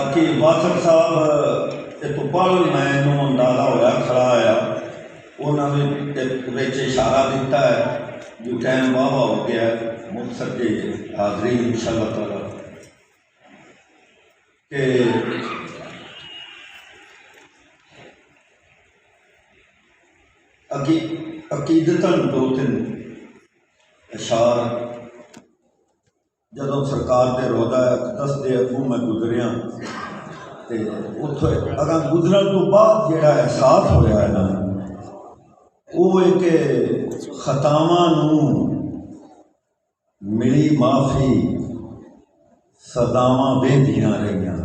बाकी बासठ साहब ये तो पल मैनू अंदाजा होया खड़ा आया उन्होंने इशारा दिता है जो टाइम वाहवा हो गया मुक्तसर की हाजरी इंशाअल्लाह ताला के अकीदतन दो तीन इशार जदों सरकार के रोदा अकदस के अगों मैं गुजरिया तो उतो अगर गुजरन तो बाद जो एहसास होया है ना वो एक खतावां नूं मिली माफ़ी सदावां वेंदियां रहियां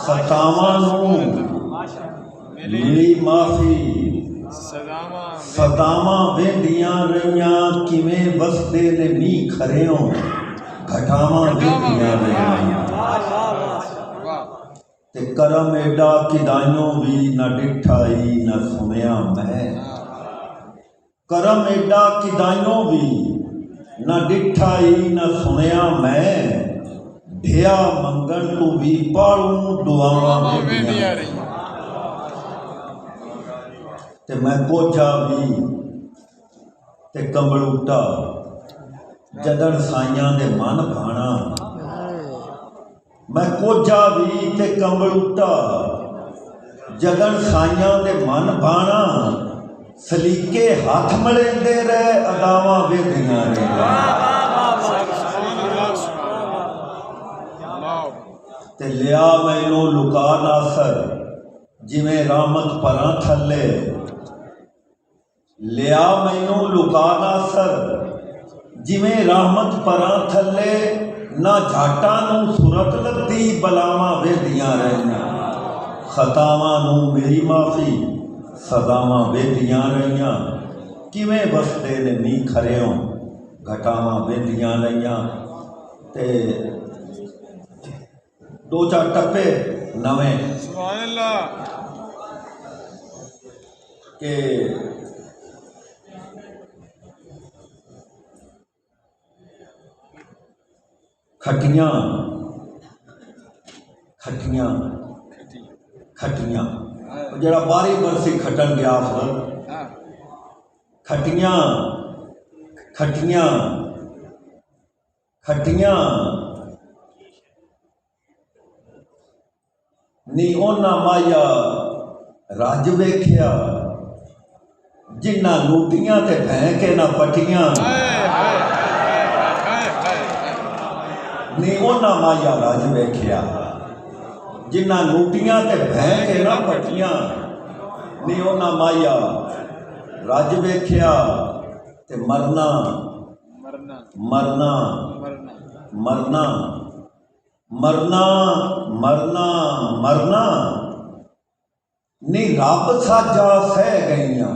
खतावां नूं मिली माफ़ी सदावां वेंदियां रहियां किवें वसदे ने मींह खरेओं घटावां वेंदियां रहियां ते करम एडा किदाइयों भी न डिठाई न सुनिया मैं करम एडा किदाइयों भी न डिठाई न सुनिया मैं ढिया मंगन तू भी पालू दुआवां वेंदियां रहियां ते मैं कोझा भी ते कंबलूटा जदन साइयां दे मन भाना मैं कोझा भी ते कंबलूटा जदन साइयां दे मन भाना सलीके हाथ मलेंदे रहे अदावां वेंदियां ते लिया मैनू लुका नासर जिवें रामत परां थले लिया मैनू लुका नासर जिवें रहमत परां थले ना झाटां नूं सुरत लद्दी बलावां वेंदियां रहियां खतावां नूं मेरी माफ़ी सदावां वेंदियां रहियां किवें वसदे ने मींह खरेओं घटावां वेंदियां रहियां ते दो चार टप्पे नवें सुभान अल्लाह के खटियां खटियां खटियां जरा बारी बरसी खटन गया अफजल खटियां खटियां खटियां नी ओना माया रज वेख्या जिन्ना लूटियां ते भैं के ना पटियां नी ओना माया रज वेख्या जिन्ना लूटियां ते भैं के ना पटियां नी ओना माया रज वेख्या ते मरना मरना मरना मरना मरना मरना नी रब साजा सह गईयां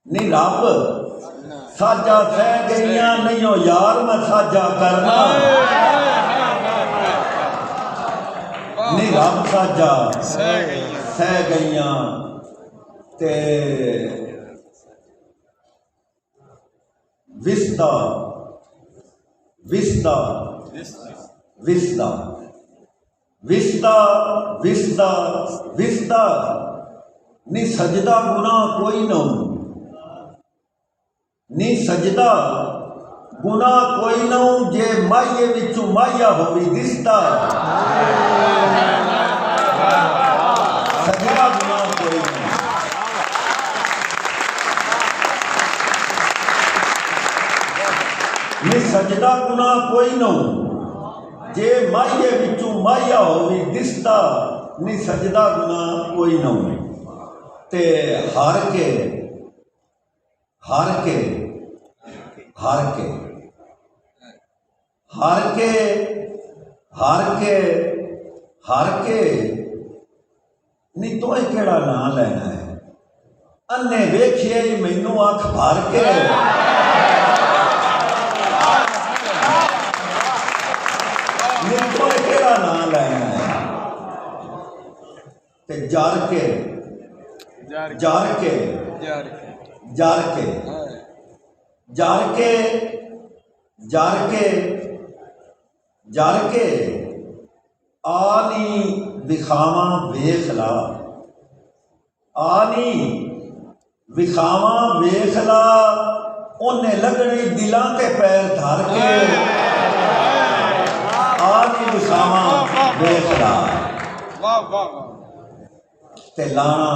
नी रब साजा सह गईयां नहीं हो यार मैं साजा करना नी रब साजा सह गईयां ते विसदा विसदा विसदा विसदा विसदा विसदा नी सजदा गुनाह कोई ना नी सजदा गुनाह कोई ना जे माइये विचों माइया होवी दिसदा सजदा गुनाह कोई ना नी सजदा गुनाह कोई ना जे माइये विचों माइया होवी दिसदा नी सजदा गुनाह कोई ना ते हार के हार के हार के हार के हार के हार के नी तो केड़ा ना लेना है अन्ने वेखिए मैनू अख भर के नी तो केड़ा ना लेना है ते जार के जार के जार के जार के जार के जर के आनी विखावा वेख ला, आनी विखावा वेख ला, उन्हें लगनी दिलों के पैर धर के, आनी विखावा वेख ला। ते लाना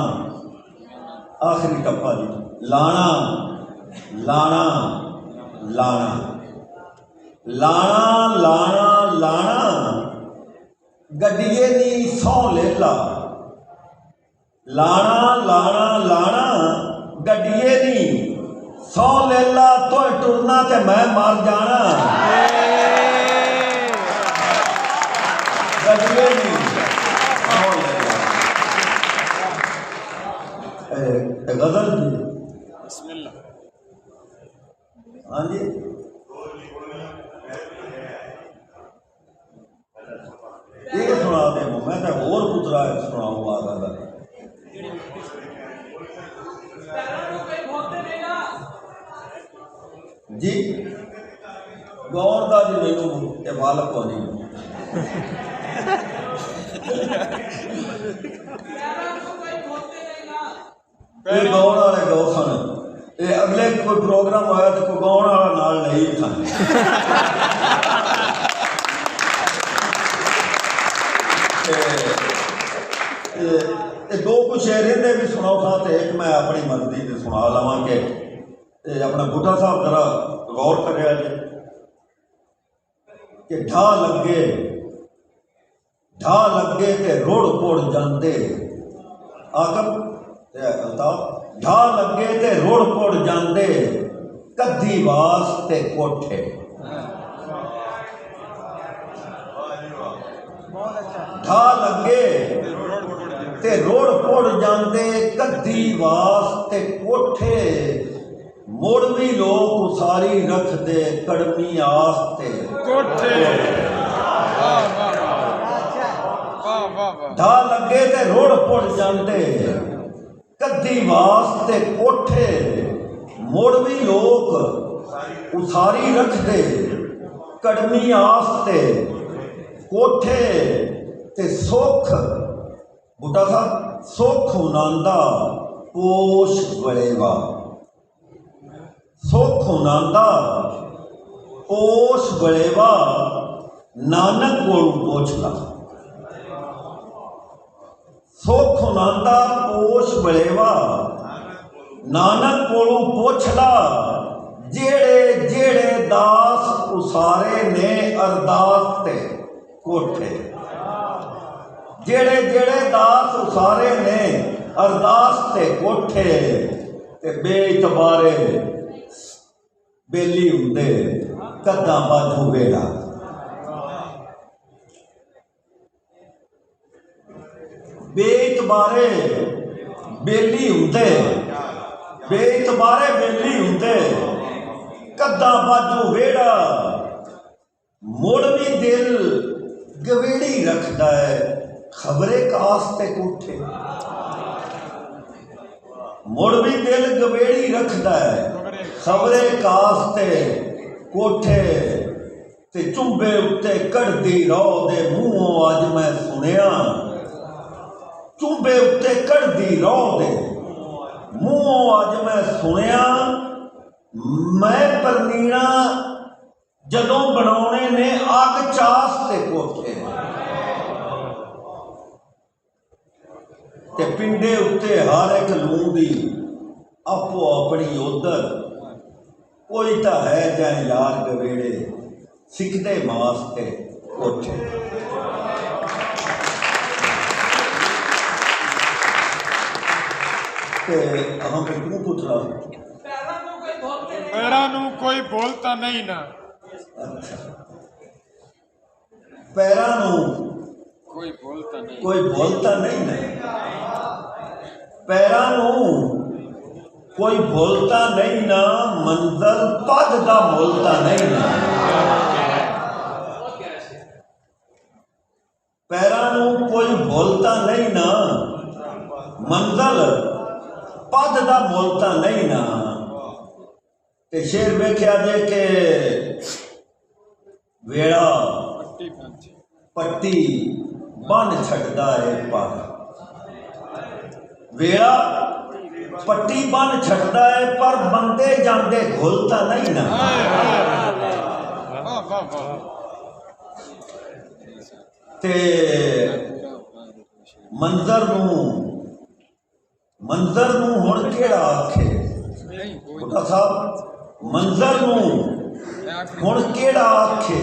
आखिरी टप्पा जी, लाना लाना लाना लाना लाना लाना, गड्डिए दी सौ ले ला, लाना लाना लाना, गड्डिए दी सौ ले ला, तो टुरना ते मैं मर जाना। गड्डिए दी सौ ले ला। गजल जी, हाँ जी, ये सुना दे, मैं तो और पुत्रा सुनाऊंगा गजल जी। गौर का जी मैनू ये मालक को नहीं गाउन वाले गौ सन, ये अगले कोई प्रोग्राम होया तो कोई गाउन वाला नाल नहीं था। दो कुछ शेर इहदे भी सुनाओ था, तो एक मैं अपनी मर्जी से सुना लवां कि अपना बूटा साहब जरा गौर करिया जी कि ढा लगे ते रोड़ पोड़ जाते, आकब ढा लगे ते रोड़ पोड़ जाते, कद्दी वास्ते कोठे। ढा लगे ते रोड़ पोड़ जाते, कद्दी वास्ते कोठे, मोड़वी लोग उसारी रख दे, कड़मी आस्ते कोठे। ढा लगे ते रोड़ पोड़ जाते, कद्दी वास्ते कोठे, मोड़वी लोग उसारी रख दे, कड़मी आस्ते कोठे। ते सुख बूटा साहब सुख उनांदा पोश बड़ेवा, सुख उनांदा पोश बड़ेवा, नानक कोलू पुछ ला। सुख उनांदा पोश बड़ेवा, नानक कोलू पुछ ला, जेड़े जेड़े दास उसारे ने अरदास ते कोठे। जेड़े जेड़े दास उसारे ने अरदास ते कोठे, ते बेइतबारे बेली हुंदे, कद्दां बाजू वेड़ा। बेइतबारे बेली हुंदे, बेइतबारे बेली हुंदे, कद्दां बाजू वेड़ा। मुड़ भी दिल गवेड़ी रखदा है, खबरे कास्ते कोठे। मुड़ भी दिल गवेड़ी रखदा है, खबरे कास्ते कोठे। ते चुंबे उत्ते कढ़दी रौ दे मूहों अज मैं सुनिया, चुंबे उत्ते कढ़दी रौ दे मूहों अज मैं सुनिया। मैं परनीना जदों बनाने ने अग चास्ते कोठे, ते पिंडे उत्ते हर एक लूंदी आपो अपनी उधर। कोई तो है जाए यार गवेड़े, सिकदे मास्ते कोठे। हम क्यों पुछला पैरां नूं कोई बोलता नहीं ना। अच्छा, पैरां नूं कोई बोलता नहीं, कोई बोलता नहीं ना। पैरां नूं कोई बोलता नहीं ना, मंजल पद दा बोलता नहीं ना। पैरां नूं कोई बोलता नहीं ना, मंजल पद दा बोलता नहीं ना। ते शेर वेख्या जे के वेड़ा ਪੱਟੀ ਪੰਚ ਪੱਟੀ ਬੰਨ ਛੱਡਦਾ ਏ ਪਰ ਵੇਲਾ ਪੱਟੀ ਬੰਨ ਛੱਡਦਾ ਏ ਪਰ ਬੰਦੇ ਜਾਂਦੇ ਘੁਲ ਤਾਂ ਨਹੀਂ ਨਾ। ਵਾਹ ਵਾਹ ਵਾਹ ਤੇ ਮੰਜ਼ਰ ਨੂੰ ਹੁਣ ਕਿਹੜਾ ਆਖੇ ਨਹੀਂ ਬੁੱਢਾ ਸਾਹਿਬ, ਮੰਜ਼ਰ ਨੂੰ ਹੁਣ ਕਿਹੜਾ ਆਖੇ,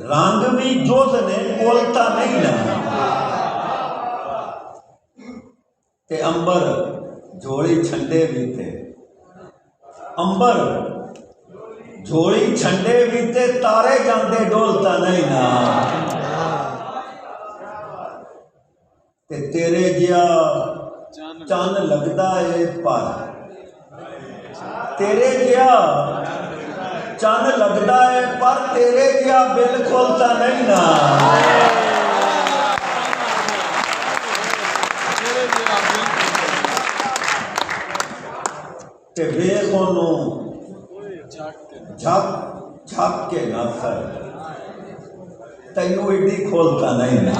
ਰੰਗ ਵੀ ਜੁਜ਼ ਨੇ ਕੁਲ ਤਾਂ ਨਹੀਂ ਨਾ। ਤੇ ਅੰਬਰ ਝੋਲੀ ਛੰਡੇ ਵੀ ਤੇ ਅੰਬਰ ਝੋਲੀ ਛੰਡੇ ਵੀ ਤੇ ਤਾਰੇ ਜਾਂਦੇ ਡੋਲ ਤਾਂ ਨਹੀਂ ਨਾ। ਤੇ ਤੇਰੇ ਜਿਹਾ ਚੰਨ ਲੱਗਦਾ ਏ ਪਰ ਤੇਰੇ ਜਿਹਾ ਚੰਨ ਲੱਗਦਾ ਏ ਪਰ ਤੇਰੇ ਜਿਹਾ ਬਿਲਕੁਲ ਤਾਂ ਨਹੀਂ ਨਾ। ਤੇ ਵੇਖ ਉਹਨੂੰ ਝੱਕ ਕੇ ਨਾ ਕਰ ਤੈਨੂੰ ਏਡੀ ਖੋਲ ਤਾਂ ਨਹੀਂ ਨਾ।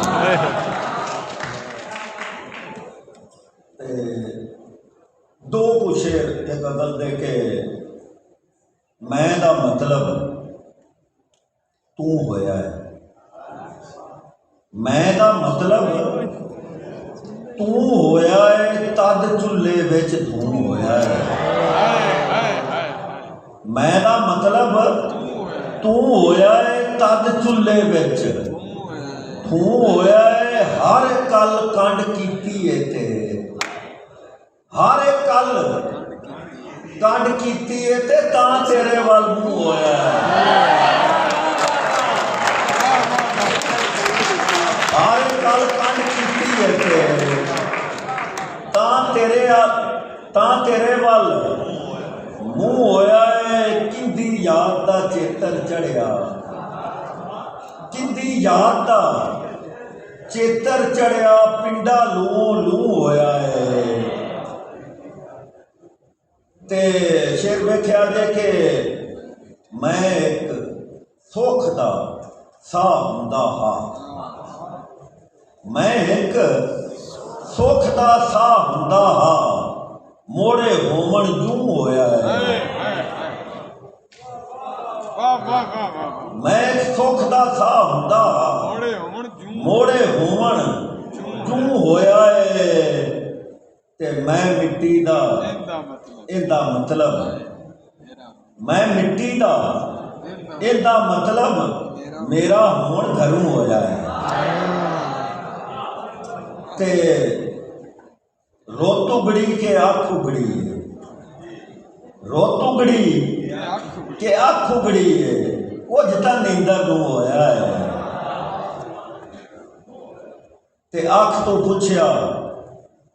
दो कुछ एक गल दे के मैं दा मतलब तू होया है, मैं दा मतलब तू होया है तद चुल्हे विच धूम होया है। मैं दा मतलब तू होया है तद चुल्हे विच धूम होया है। हर कल कंड कीती है ते हर एक कल कंड कीती है ते तां तेरे वाल मूंह होया हर एक कल कंड कीती है ते तां तेरे वाल मूंह होया है। किंदी याद दा चेतर चढ़िया, किंदी याद दा चेतर चढ़िया पिंडा लू लू होया है। ते शेर बैठा दे के मैं एक सुख दा साह हुंदा हा, मैं एक सुख दा साह हुंदा हा मोड़े होमन जूं होया है। मैं एक सुख दा साह हुंदा हा मोड़े होमन जूं होया है। ते मैं मिट्टी दा इहदा मतलब मैं मिट्टी दा इहदा मतलब मेरा होण घरों होया है। ते रोत उगड़ी के अख उगड़ी है, रोत उगड़ी के अख उगड़ी है वो जिता नींदर नूं होया है। ते अख तो पुछया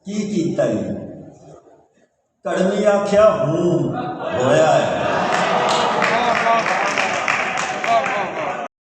की कीता ही, कड़मी आख्या हूँ होया है।